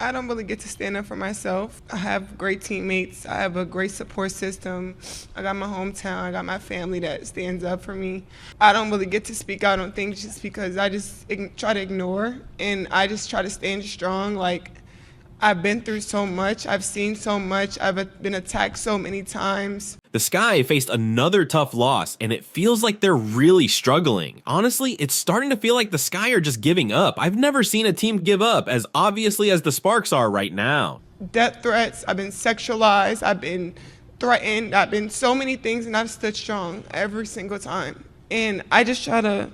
I don't really get to stand up for myself. I have great teammates. I have a great support system. I got my hometown. I got my family that stands up for me. I don't really get to speak out on things just because I just try to ignore, and I just try to stand strong. Like, I've been through so much. I've seen so much. I've been attacked so many times. The Sky faced another tough loss, and it feels like they're really struggling. Honestly, it's starting to feel like the Sky are just giving up. I've never seen a team give up as obviously as the Sparks are right now. Death threats, I've been sexualized, I've been threatened, I've been so many things, and I've stood strong every single time. And I just try to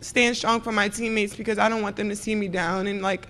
stand strong for my teammates because I don't want them to see me down and like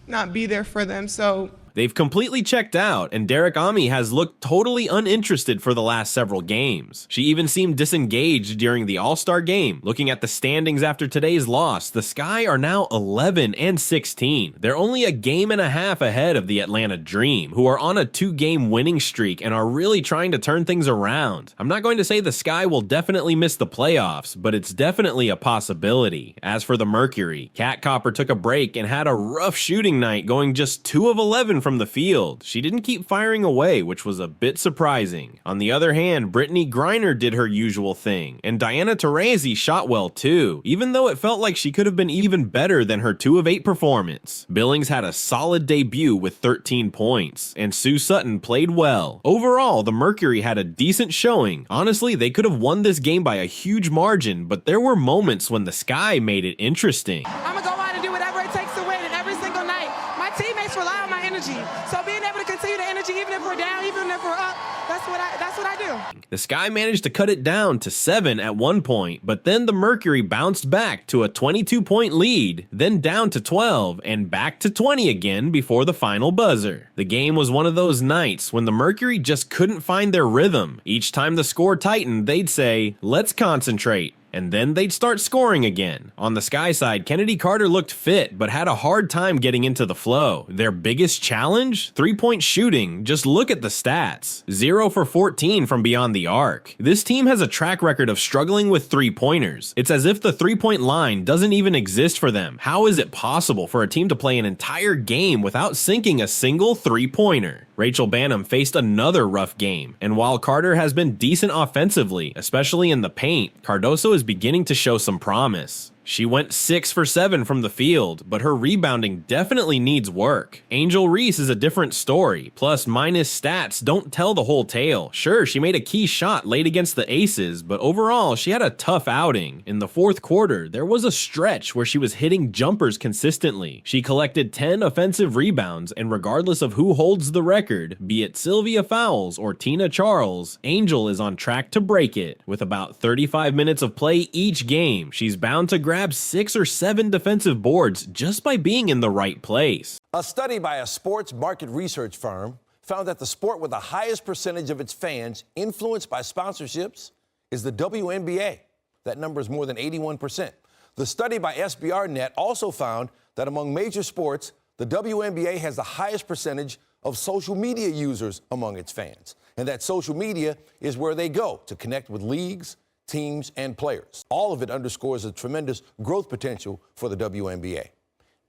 not be there for them. So they've completely checked out, and Derek Ami has looked totally uninterested for the last several games. She even seemed disengaged during the All-Star game. Looking at the standings after today's loss, the Sky are now 11-16. They're only a game and a half ahead of the Atlanta Dream, who are on a 2-game winning streak and are really trying to turn things around. I'm not going to say the Sky will definitely miss the playoffs, but it's definitely a possibility. As for the Mercury, Kat Copper took a break and had a rough shooting night, going just 2 of 11 from the field. She didn't keep firing away, which was a bit surprising. On the other hand, Brittany Griner did her usual thing, and Diana Taurasi shot well too, even though it felt like she could have been even better than her 2 of 8 performance. Billings had a solid debut with 13 points, and Sue Sutton played well. Overall, the Mercury had a decent showing. Honestly, they could have won this game by a huge margin, but there were moments when the Sky made it interesting. I'm gonna go out and do whatever it takes to win, and every single night, my teammates rely on my energy. So being able to continue the energy, even if we're down, even if we're up, that's what I do. The Sky managed to cut it down to 7 at one point, but then the Mercury bounced back to a 22-point lead, then down to 12, and back to 20 again before the final buzzer. The game was one of those nights when the Mercury just couldn't find their rhythm. Each time the score tightened, they'd say, "Let's concentrate," and then they'd start scoring again. On the Sky side, Kennedy Carter looked fit, but had a hard time getting into the flow. Their biggest challenge? 3-point shooting. Just look at the stats. 0 for 14 from beyond the arc. This team has a track record of struggling with 3-pointers. It's as if the 3-point line doesn't even exist for them. How is it possible for a team to play an entire game without sinking a single 3-pointer? Rachel Banham faced another rough game, and while Carter has been decent offensively, especially in the paint, Cardoso is beginning to show some promise. She went 6 for 7 from the field, but her rebounding definitely needs work. Angel Reese is a different story. Plus, minus stats don't tell the whole tale. Sure, she made a key shot late against the Aces, but overall, she had a tough outing. In the fourth quarter, there was a stretch where she was hitting jumpers consistently. She collected 10 offensive rebounds, and regardless of who holds the record, be it Sylvia Fowles or Tina Charles, Angel is on track to break it. With about 35 minutes of play each game, she's bound to grab 6 or 7 defensive boards just by being in the right place. A study by a sports market research firm found that the sport with the highest percentage of its fans influenced by sponsorships is the WNBA. That number is more than 81%. The study by SBRnet also found that among major sports, the WNBA has the highest percentage of social media users among its fans, and that social media is where they go to connect with leagues, teams, and players. All of it underscores the tremendous growth potential for the WNBA,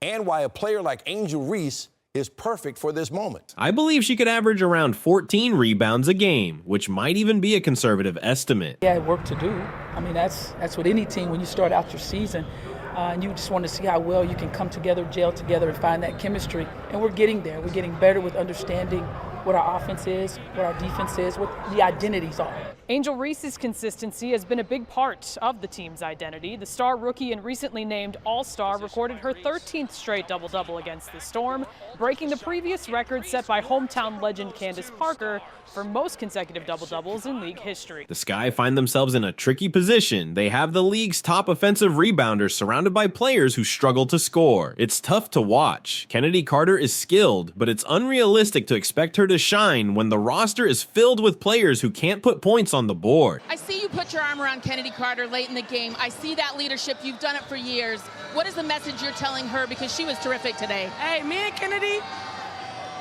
and why a player like Angel Reese is perfect for this moment. I believe she could average around 14 rebounds a game, which might even be a conservative estimate. Yeah, work to do. I mean, that's what any team, when you start out your season, and you just want to see how well you can come together, gel together, and find that chemistry. And we're getting there. We're getting better with understanding what our offense is, what our defense is, what the identities are. Angel Reese's consistency has been a big part of the team's identity. The star rookie and recently named All-Star recorded her 13th straight double-double against the Storm, breaking the previous record set by hometown legend Candace Parker for most consecutive double-doubles in league history. The Sky find themselves in a tricky position. They have the league's top offensive rebounders surrounded by players who struggle to score. It's tough to watch. Kennedy Carter is skilled, but it's unrealistic to expect her to shine when the roster is filled with players who can't put points on the board. I see you put your arm around Kennedy Carter late in the game. I see that leadership. You've done it for years. What is the message you're telling her? Because she was terrific today. Hey, me and Kennedy,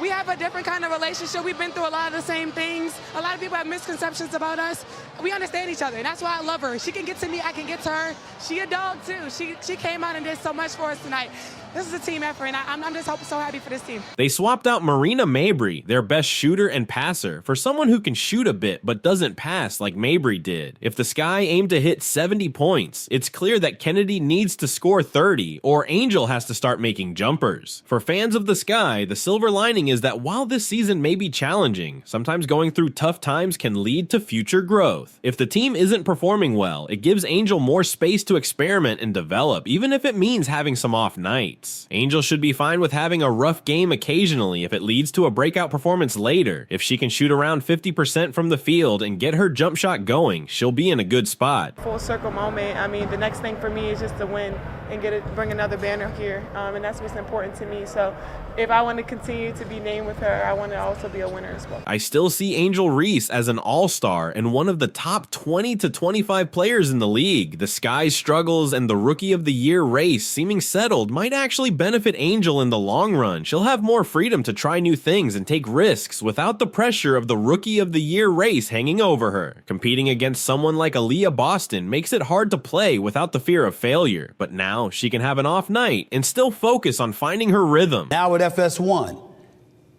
we have a different kind of relationship. We've been through a lot of the same things. A lot of people have misconceptions about us. We understand each other, and that's why I love her. She can get to me, I can get to her. She a dog too. She came out and did so much for us tonight. this is a team effort, and I'm just so happy for this team. They swapped out Marina Mabry, their best shooter and passer, for someone who can shoot a bit but doesn't pass like Mabry did. If the Sky aim to hit 70 points, it's clear that Kennedy needs to score 30, or Angel has to start making jumpers. For fans of the Sky, the silver lining is that while this season may be challenging, sometimes going through tough times can lead to future growth. If the team isn't performing well, it gives Angel more space to experiment and develop, even if it means having some off nights. Angel should be fine with having a rough game occasionally if it leads to a breakout performance later. If she can shoot around 50% from the field and get her jump shot going, she'll be in a good spot. Full circle moment. I mean, the next thing for me is just to win and bring another banner here, and that's what's important to me. So if I want to continue to be named with her, I want to also be a winner as well. I still see Angel Reese as an all-star and one of the top 20 to 25 players in the league. The Sky's struggles and the Rookie of the Year race seeming settled might actually benefit Angel in the long run. She'll have more freedom to try new things and take risks without the pressure of the Rookie of the Year race hanging over her. Competing against someone like Aaliyah Boston makes it hard to play without the fear of failure, but now she can have an off night and still focus on finding her rhythm. Now at FS1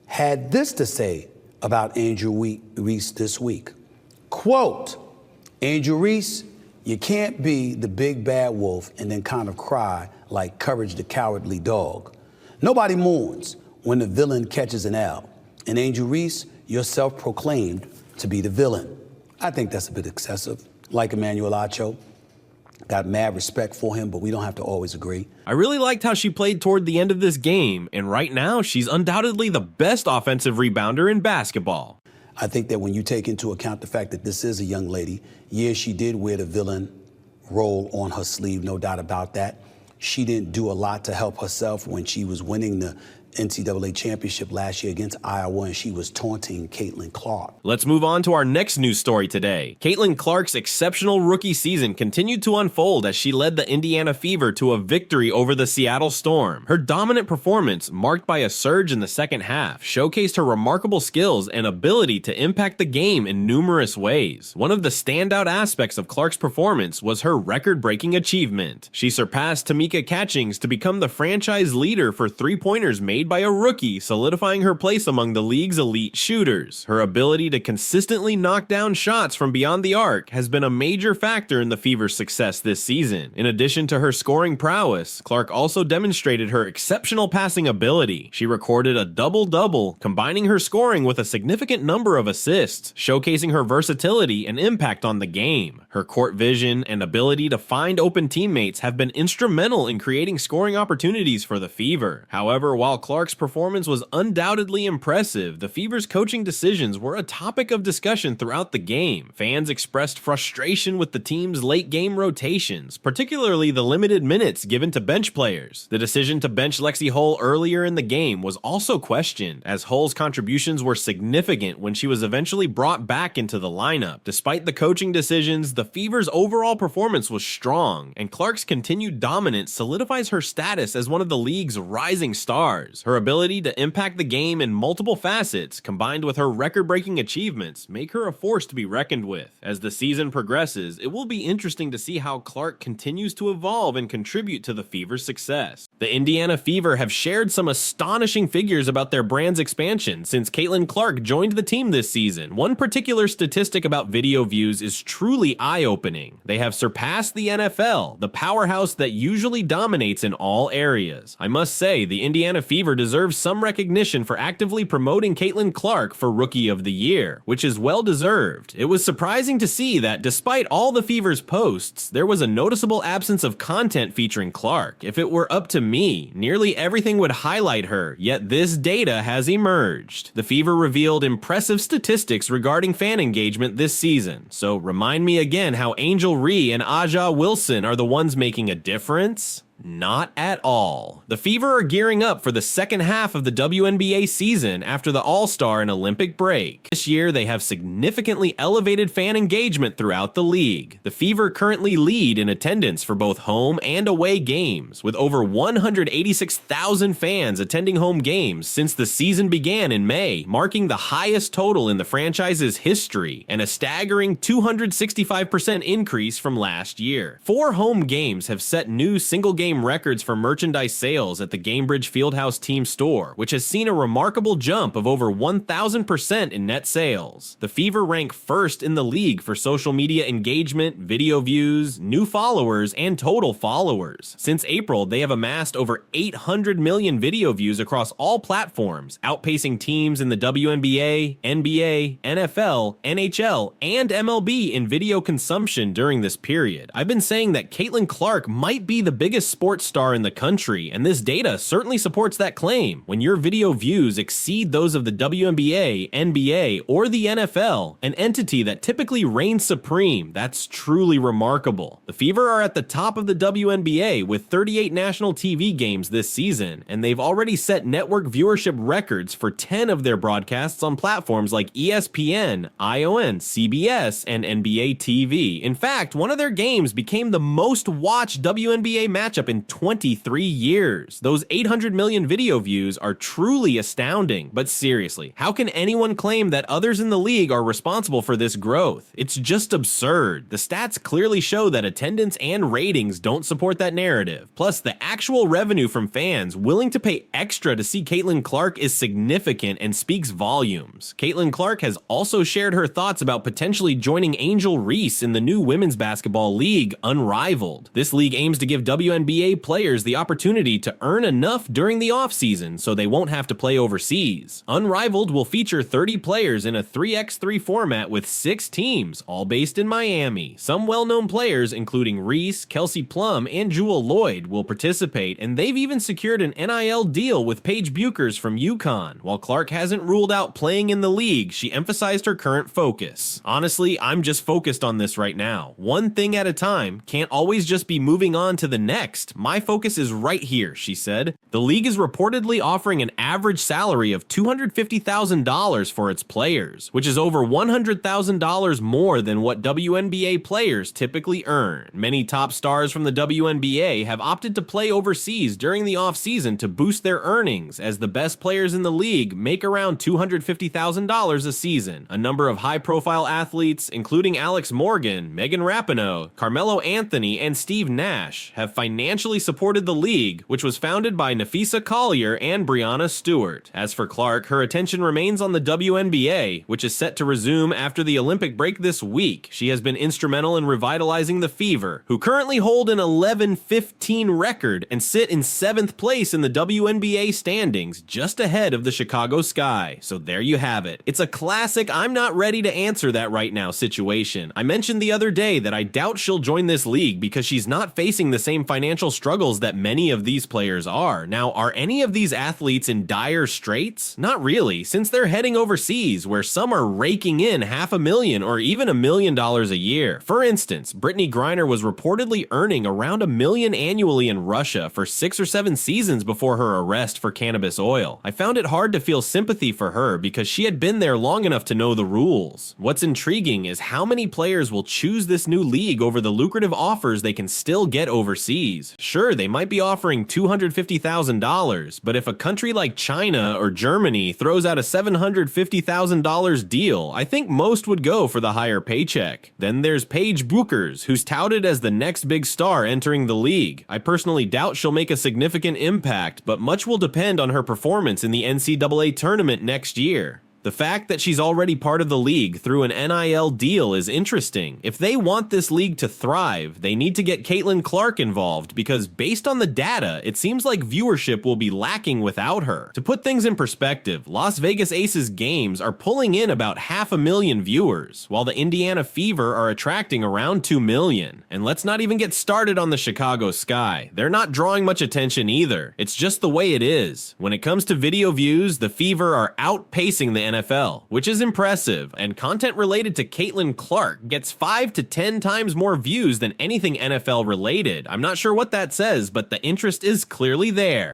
had this to say about Angel Reese this week. Quote, Angel Reese, you can't be the big bad wolf and then kind of cry like Courage the Cowardly Dog. Nobody mourns when the villain catches an L. And Angel Reese, you're self-proclaimed to be the villain. I think that's a bit excessive. Like Emmanuel Acho. Got mad respect for him, but we don't have to always agree. I really liked how she played toward the end of this game, and right now she's undoubtedly the best offensive rebounder in basketball. I think that when you take into account the fact that this is a young lady, yes, she did wear the villain role on her sleeve, no doubt about that. She didn't do a lot to help herself when she was winning the NCAA championship last year against Iowa, and she was taunting Caitlin Clark. Let's move on to our next news story today. Caitlin Clark's exceptional rookie season continued to unfold as she led the Indiana Fever to a victory over the Seattle Storm. Her dominant performance, marked by a surge in the second half, showcased her remarkable skills and ability to impact the game in numerous ways. One of the standout aspects of Clark's performance was her record-breaking achievement. She surpassed Tamika Catchings to become the franchise leader for three-pointers made by a rookie, solidifying her place among the league's elite shooters. Her ability to consistently knock down shots from beyond the arc has been a major factor in the Fever's success this season. In addition to her scoring prowess, Clark also demonstrated her exceptional passing ability. She recorded a double-double, combining her scoring with a significant number of assists, showcasing her versatility and impact on the game. Her court vision and ability to find open teammates have been instrumental in creating scoring opportunities for the Fever. However, while Clark's performance was undoubtedly impressive, the Fever's coaching decisions were a topic of discussion throughout the game. Fans expressed frustration with the team's late game rotations, particularly the limited minutes given to bench players. The decision to bench Lexi Hull earlier in the game was also questioned, as Hull's contributions were significant when she was eventually brought back into the lineup. Despite the coaching decisions, the Fever's overall performance was strong, and Clark's continued dominance solidifies her status as one of the league's rising stars. Her ability to impact the game in multiple facets, combined with her record-breaking achievements, make her a force to be reckoned with. As the season progresses, it will be interesting to see how Clark continues to evolve and contribute to the Fever's success. The Indiana Fever have shared some astonishing figures about their brand's expansion since Caitlin Clark joined the team this season. One particular statistic about video views is truly eye-opening. They have surpassed the NFL, the powerhouse that usually dominates in all areas. I must say, the Indiana Fever deserves some recognition for actively promoting Caitlin Clark for Rookie of the Year, which is well deserved. It was surprising to see that despite all the Fever's posts, there was a noticeable absence of content featuring Clark. If it were up to me, nearly everything would highlight her, yet this data has emerged. The Fever revealed impressive statistics regarding fan engagement this season, so remind me again how Angel Ree and Aja Wilson are the ones making a difference? Not at all. The Fever are gearing up for the second half of the WNBA season after the All-Star and Olympic break. This year, they have significantly elevated fan engagement throughout the league. The Fever currently lead in attendance for both home and away games, with over 186,000 fans attending home games since the season began in May, marking the highest total in the franchise's history and a staggering 265% increase from last year. 4 home games have set new single-game all-game records for merchandise sales at the Gamebridge Fieldhouse team store, which has seen a remarkable jump of over 1,000% in net sales. The Fever rank first in the league for social media engagement, video views, new followers, and total followers. Since April, they have amassed over 800 million video views across all platforms, outpacing teams in the WNBA, NBA, NFL, NHL, and MLB in video consumption during this period. I've been saying that Caitlin Clark might be the biggest sports star in the country, and this data certainly supports that claim. When your video views exceed those of the WNBA, NBA, or the NFL, an entity that typically reigns supreme, that's truly remarkable. The Fever are at the top of the WNBA with 38 national TV games this season, and they've already set network viewership records for 10 of their broadcasts on platforms like ESPN, ION, CBS, and NBA TV. In fact, one of their games became the most watched WNBA matchup in 23 years. Those 800 million video views are truly astounding. But seriously, how can anyone claim that others in the league are responsible for this growth? It's just absurd. The stats clearly show that attendance and ratings don't support that narrative. Plus, the actual revenue from fans willing to pay extra to see Caitlin Clark is significant and speaks volumes. Caitlin Clark has also shared her thoughts about potentially joining Angel Reese in the new women's basketball league, Unrivaled. This league aims to give WNBA players the opportunity to earn enough during the offseason so they won't have to play overseas. Unrivaled will feature 30 players in a 3x3 format with 6 teams, all based in Miami. Some well-known players, including Reese, Kelsey Plum, and Jewel Lloyd, will participate, and they've even secured an NIL deal with Paige Buchers from UConn. While Clark hasn't ruled out playing in the league, she emphasized her current focus. Honestly, I'm just focused on this right now. One thing at a time, can't always just be moving on to the next. My focus is right here, she said. The league is reportedly offering an average salary of $250,000 for its players, which is over $100,000 more than what WNBA players typically earn. Many top stars from the WNBA have opted to play overseas during the offseason to boost their earnings, as the best players in the league make around $250,000 a season. A number of high-profile athletes, including Alex Morgan, Megan Rapinoe, Carmelo Anthony, and Steve Nash, have financially supported the league, which was founded by Nafisa Collier and Brianna Stewart. As for Clark, her attention remains on the WNBA, which is set to resume after the Olympic break this week. She has been instrumental in revitalizing the Fever, who currently hold an 11-15 record and sit in 7th place in the WNBA standings, just ahead of the Chicago Sky. So there you have it. It's a classic I'm not ready to answer that right now situation. I mentioned the other day that I doubt she'll join this league because she's not facing the same financial struggles that many of these players are. Now, are any of these athletes in dire straits? Not really, since they're heading overseas, where some are raking in $500,000 or even $1 million a year. For instance, Brittany Griner was reportedly earning around $1 million annually in Russia for 6 or 7 seasons before her arrest for cannabis oil. I found it hard to feel sympathy for her because she had been there long enough to know the rules. What's intriguing is how many players will choose this new league over the lucrative offers they can still get overseas. Sure, they might be offering $250,000, but if a country like China or Germany throws out a $750,000 deal, I think most would go for the higher paycheck. Then there's Paige Buchers, who's touted as the next big star entering the league. I personally doubt she'll make a significant impact, but much will depend on her performance in the NCAA tournament next year. The fact that she's already part of the league through an NIL deal is interesting. If they want this league to thrive, they need to get Caitlin Clark involved because based on the data, it seems like viewership will be lacking without her. To put things in perspective, Las Vegas Aces games are pulling in about 500,000 viewers, while the Indiana Fever are attracting around 2 million. And let's not even get started on the Chicago Sky. They're not drawing much attention either. It's just the way it is. When it comes to video views, the Fever are outpacing the NFL, which is impressive, and content related to Caitlin Clark gets 5 to 10 times more views than anything NFL related. I'm not sure what that says, but the interest is clearly there.